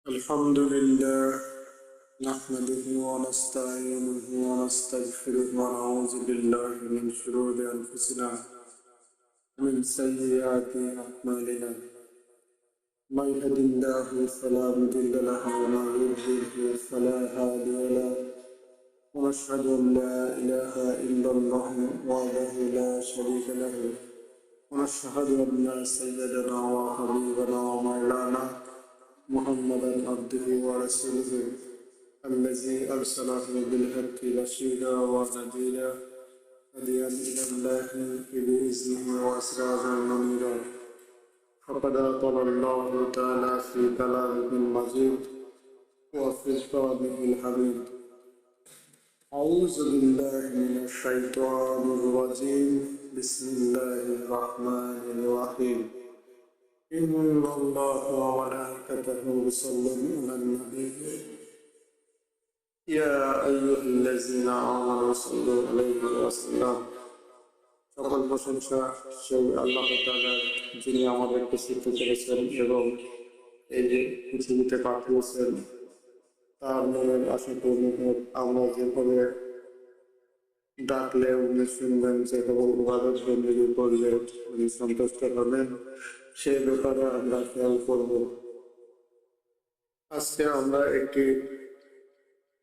الحمد لله نحمده ونستعينه ونستغفره ونعوذ بالله من شرور أنفسنا ومن سيئات أعمالنا من يهد الله فلا مضل له ومن يضلل فلا هادي له ونشهد أن لا إله إلا الله وحده لا شريك له ونشهد أن سيدنا وحبيبنا ومولانا محمدا عبده ورسوله الذي أرسله بالحق بشيرا ونذيرا هديا إلى الله بإذنه وسراجا منيرا فقد قال الله تعالى في كلامه المجيد وفي كتابه الحميد أعوذ بالله من الشيطان الرجيم بسم الله الرحمن الرحيم إن الله وملائكته يصلون على النبي يا أيها الذين آمنوا صلوا عليه وسلم সকল প্রশংসা সেই আল্লাহ তাআলার যিনি আমাদেরকে সৃষ্টি করেছেন এবং এই যে পৃথিবীতে পাঠিয়েছেন তার নামের আশাকে আমরা যেভাবে ডাকলে উনি শুনবেন, যেভাবে ইবাদত বন্দেগী করলে উনি সন্তুষ্ট হবেন, সেই ব্যাপারে আমরা খেয়াল করব। আজকে আমরা একটি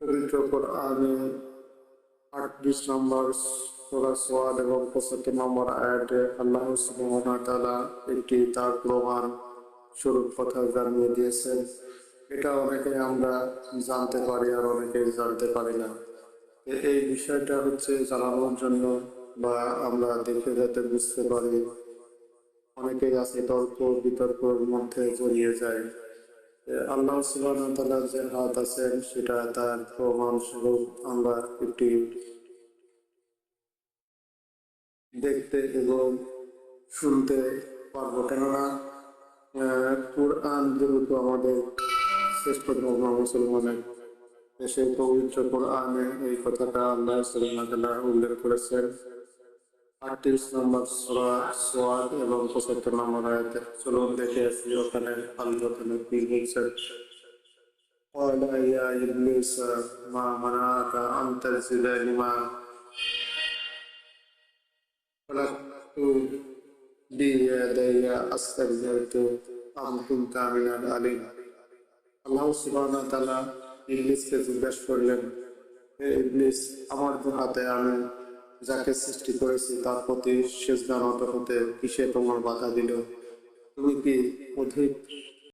পবিত্র কোরআনে 38 নম্বর সূরা সাদ এবং 75 নম্বর আয়াতে আল্লাহ সুবহানাহু ওয়া তাআলা একটি তার প্রমাণ স্বরূপ কথা জানিয়ে দিয়েছেন। এটা অনেকে আমরা জানতে পারি আর অনেকে জানতে পারি না। এই বিষয়টা হচ্ছে জানানোর জন্য বা আমরা দেখে যাতে বুঝতে পারি। অনেকেই আছে তর্ক বিতর্কের মধ্যে জড়িয়ে যায়। আল্লাহ সুবহানাহু ওয়া তাআলার যে হাত আছেন সেটা তার প্রমাণ স্বরূপ আমরা একটি দেখতে এবং শুনতে পারবো। কেননা কোরআন যেহেতু আমাদের শ্রেষ্ঠ ধর্ম মুসলমানের, সেই পবিত্র কোরআনে এই কথাটা আল্লাহ সুবহানাহু ওয়া তাআলা উল্লেখ করেছেন 38 নম্বর সূরা সাদ এবং 75 নম্বর আয়াতে। চলুন দেখে আসি ওখানে আল্লাহ তাআলা কি বলছেন। قال يا إبليس ما منعك أن تسجد لما خلقت بيدي أستكبرت أم كنت من العالين। আল্লাহ সুবহানাহু ওয়া তাআলা ইবলিসকে জিজ্ঞাসা করলেন, হে ইবলিস, আমার হাতে আমি যাকে সৃষ্টি করেছি তার প্রতি সিজদা নত হতে কিসে তোমার বাধা দিল? তুমি কি অধিক